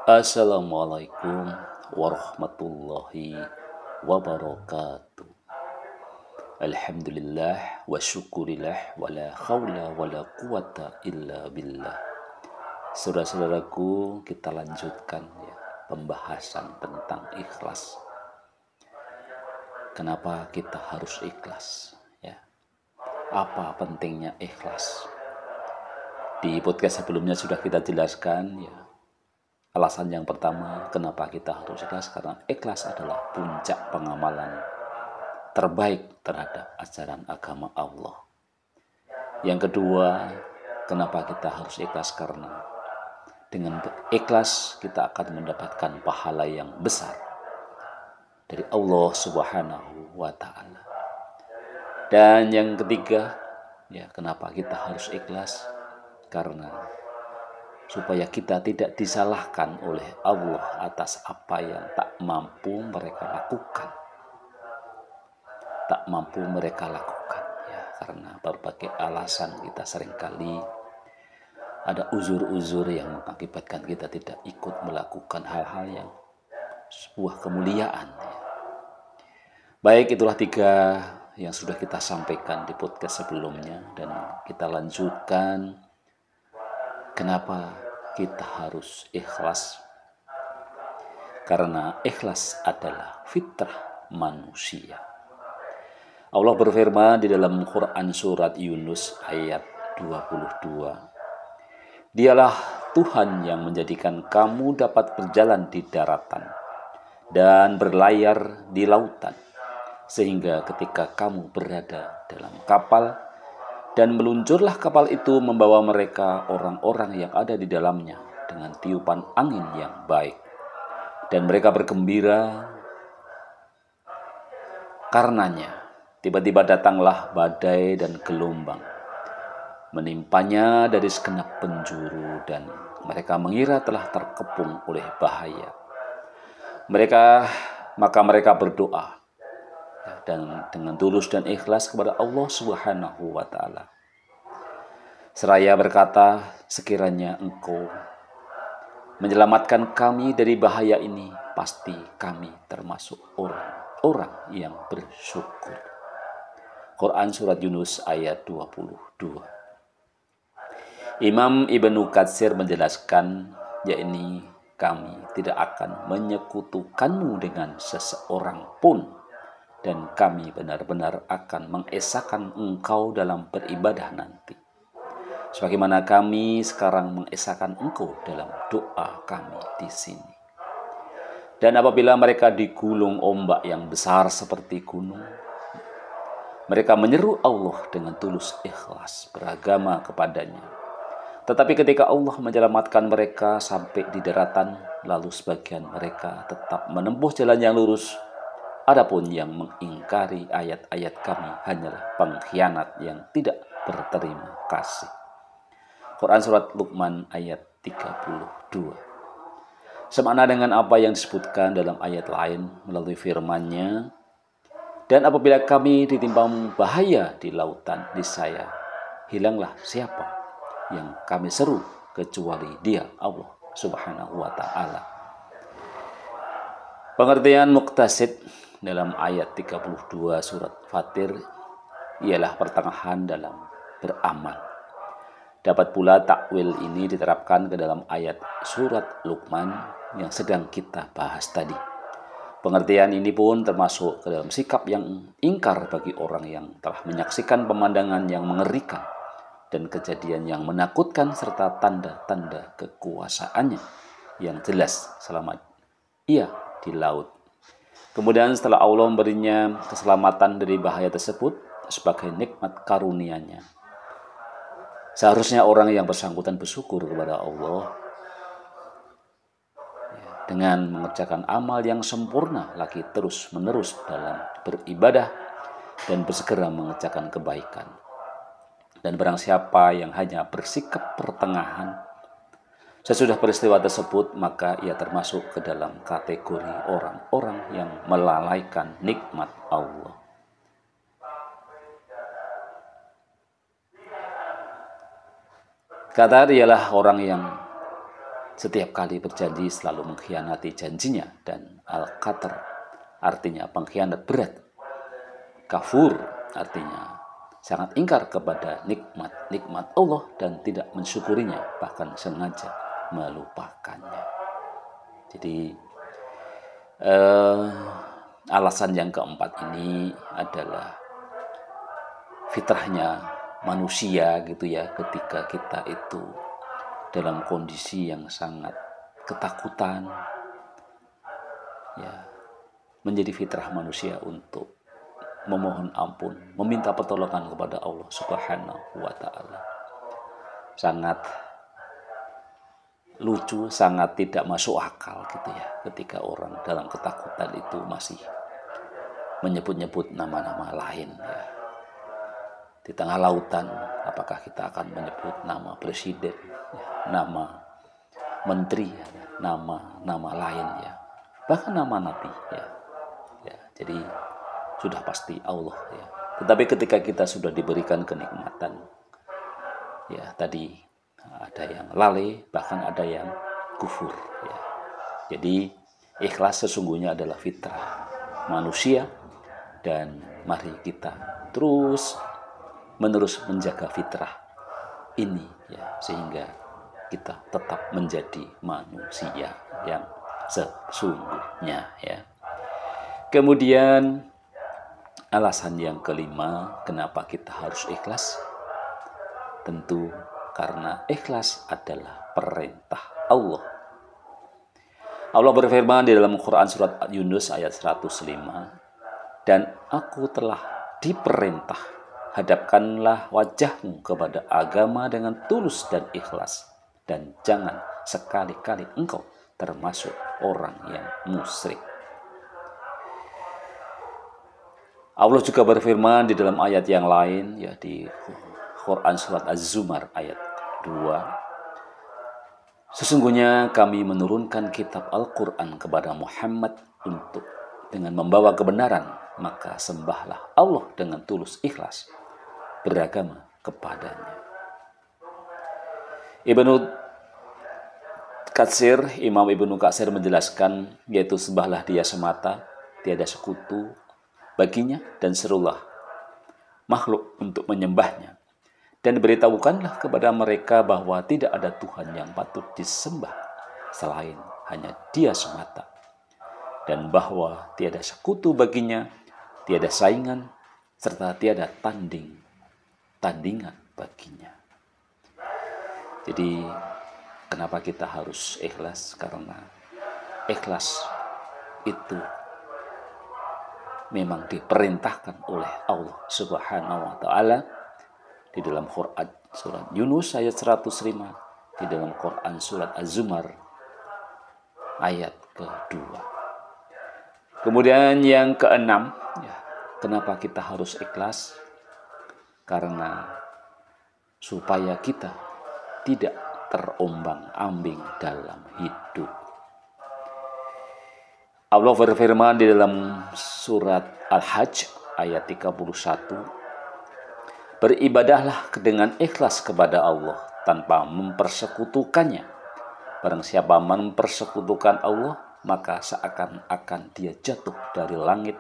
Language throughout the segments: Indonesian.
Assalamualaikum warahmatullahi wabarakatuh. Alhamdulillah wa syukurillah wa la hawla wa la quwata illa billah. Saudara-saudaraku, kita lanjutkan pembahasan tentang ikhlas. Kenapa kita harus ikhlas? Apa pentingnya ikhlas? Di podcast sebelumnya sudah kita jelaskan alasan yang pertama kenapa kita harus ikhlas, karena ikhlas adalah puncak pengamalan terbaik terhadap ajaran agama Allah. Yang kedua, kenapa kita harus ikhlas, karena dengan ikhlas kita akan mendapatkan pahala yang besar dari Allah Subhanahu wa Ta'ala. Dan yang ketiga, kenapa kita harus ikhlas, karena supaya kita tidak disalahkan oleh Allah atas apa yang tak mampu mereka lakukan. Karena berbagai alasan kita seringkali ada uzur-uzur yang mengakibatkan kita tidak ikut melakukan hal-hal yang sebuah kemuliaan. Baik, itulah 3 yang sudah kita sampaikan di podcast sebelumnya, dan kita lanjutkan. Kenapa kita harus ikhlas? Karena ikhlas adalah fitrah manusia. Allah berfirman di dalam Quran surat Yunus ayat 22. Dialah Tuhan yang menjadikan kamu dapat berjalan di daratan dan berlayar di lautan, sehingga ketika kamu berada dalam kapal, dan meluncurlah kapal itu membawa mereka orang-orang yang ada di dalamnya dengan tiupan angin yang baik. Dan mereka bergembira karenanya. Tiba-tiba datanglah badai dan gelombang menimpanya dari segenap penjuru, dan mereka mengira telah terkepung oleh bahaya. Maka mereka berdoa dan dengan tulus dan ikhlas kepada Allah Subhanahu wa Ta'ala, seraya berkata, sekiranya Engkau menyelamatkan kami dari bahaya ini, pasti kami termasuk orang-orang yang bersyukur. Quran surat Yunus ayat 22. Imam Ibnu Katsir menjelaskan, yakni kami tidak akan menyekutukanmu dengan seseorang pun, dan kami benar-benar akan mengesahkan engkau dalam beribadah nanti, sebagaimana kami sekarang mengesahkan engkau dalam doa kami di sini. Dan apabila mereka digulung ombak yang besar seperti gunung, mereka menyeru Allah dengan tulus ikhlas beragama kepadanya. Tetapi ketika Allah menyelamatkan mereka sampai di daratan, lalu sebagian mereka tetap menempuh jalan yang lurus. Adapun yang mengingkari ayat-ayat kami hanyalah pengkhianat yang tidak berterima kasih. Quran surat Luqman ayat 32. Semakna dengan apa yang disebutkan dalam ayat lain melalui firman-Nya, dan apabila kami ditimpa bahaya di lautan, niscaya hilanglah siapa yang kami seru kecuali Dia, Allah Subhanahu wa Ta'ala. Pengertian muqtasid dalam ayat 32 surat Fatir ialah pertengahan dalam beramal. Dapat pula takwil ini diterapkan ke dalam ayat surat Luqman yang sedang kita bahas tadi. Pengertian ini pun termasuk ke dalam sikap yang ingkar bagi orang yang telah menyaksikan pemandangan yang mengerikan dan kejadian yang menakutkan, serta tanda-tanda kekuasaannya yang jelas selama ia di laut. Kemudian setelah Allah memberinya keselamatan dari bahaya tersebut sebagai nikmat karunia-Nya, seharusnya orang yang bersangkutan bersyukur kepada Allah dengan mengerjakan amal yang sempurna lagi terus-menerus dalam beribadah dan bersegera mengerjakan kebaikan. Dan barang siapa yang hanya bersikap pertengahan sesudah peristiwa tersebut, maka ia termasuk ke dalam kategori orang-orang yang melalaikan nikmat Allah. Qatar ialah orang yang setiap kali berjanji selalu mengkhianati janjinya, dan al-qatr artinya pengkhianat berat, kafur artinya sangat ingkar kepada nikmat Allah dan tidak mensyukurinya, bahkan sengaja melupakannya. Jadi alasan yang keempat ini adalah fitrahnya manusia gitu ya, ketika kita itu dalam kondisi yang sangat ketakutan, ya, menjadi fitrah manusia untuk memohon ampun, meminta pertolongan kepada Allah Subhanahu wa Ta'ala. Sangat lucu, sangat tidak masuk akal gitu ya, ketika orang dalam ketakutan itu masih menyebut-nyebut nama-nama lain ya. Di tengah lautan, apakah kita akan menyebut nama presiden, ya, nama menteri, ya, nama lain ya, bahkan nama nabi ya. Jadi sudah pasti Allah ya. Tetapi ketika kita sudah diberikan kenikmatan, ya tadi ada yang lalai, bahkan ada yang kufur ya. Jadi ikhlas sesungguhnya adalah fitrah manusia, dan mari kita terus menerus menjaga fitrah ini ya, sehingga kita tetap menjadi manusia yang sesungguhnya ya. Kemudian alasan yang kelima, kenapa kita harus ikhlas? Tentu karena ikhlas adalah perintah Allah. Allah berfirman di dalam Quran surat Yunus ayat 105, dan aku telah diperintah, hadapkanlah wajahmu kepada agama dengan tulus dan ikhlas, dan jangan sekali-kali engkau termasuk orang yang musyrik. Allah juga berfirman di dalam ayat yang lain, ya di Quran surat Az-Zumar ayat 2. Sesungguhnya kami menurunkan kitab Al-Quran kepada Muhammad dengan membawa kebenaran, maka sembahlah Allah dengan tulus ikhlas, beragama kepadanya. Imam Ibnu Katsir menjelaskan, yaitu sembahlah dia semata, tiada sekutu baginya, dan serulah makhluk untuk menyembahnya, dan beritahukanlah kepada mereka bahwa tidak ada Tuhan yang patut disembah selain hanya Dia semata, dan bahwa tiada sekutu baginya, tiada saingan, serta tiada tandingan baginya. Jadi kenapa kita harus ikhlas? Karena ikhlas itu memang diperintahkan oleh Allah Subhanahu wa Ta'ala di dalam Quran surat Yunus ayat 105, di dalam Quran surat Az-Zumar ayat kedua. Kemudian yang keenam, ya, kenapa kita harus ikhlas? Karena supaya kita tidak terombang-ambing dalam hidup. Allah berfirman di dalam surat Al-Hajj ayat 31, beribadahlah dengan ikhlas kepada Allah tanpa mempersekutukannya. Barang siapa mempersekutukan Allah, maka seakan-akan dia jatuh dari langit,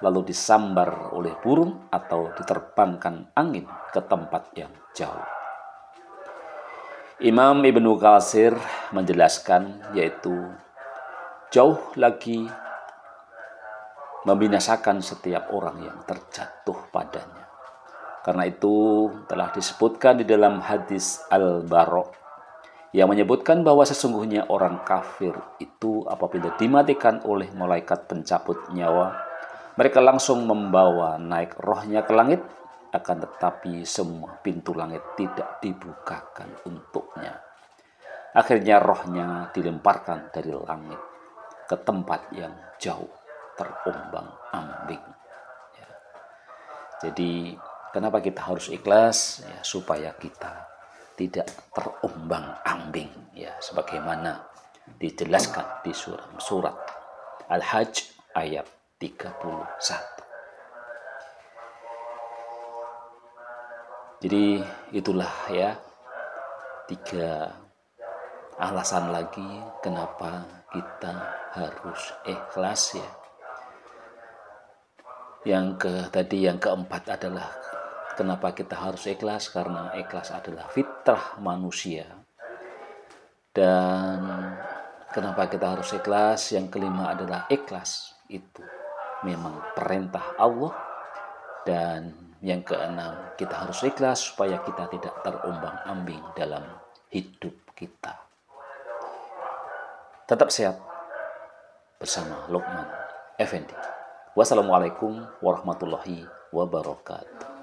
lalu disambar oleh burung atau diterbangkan angin ke tempat yang jauh. Imam Ibnu Katsir menjelaskan, yaitu jauh lagi membinasakan setiap orang yang terjatuh padanya. Karena itu telah disebutkan di dalam hadis Al-Bara yang menyebutkan bahwa sesungguhnya orang kafir itu apabila dimatikan oleh malaikat pencabut nyawa, mereka langsung membawa naik rohnya ke langit, akan tetapi semua pintu langit tidak dibukakan untuknya. Akhirnya rohnya dilemparkan dari langit ke tempat yang jauh, terombang-ambing. Ya. Jadi kenapa kita harus ikhlas? Ya, supaya kita tidak terombang-ambing, ya, sebagaimana dijelaskan di surat Al-Hajj ayat 31. Jadi itulah ya 3 alasan lagi kenapa kita harus ikhlas ya. Yang keempat adalah kenapa kita harus ikhlas, karena ikhlas adalah fitrah manusia. Dan kenapa kita harus ikhlas? Yang kelima adalah ikhlas itu memang perintah Allah. Dan yang keenam, kita harus ikhlas supaya kita tidak terombang-ambing dalam hidup kita. Tetap sehat bersama Lukman Effendi. Wassalamualaikum warahmatullahi wabarakatuh.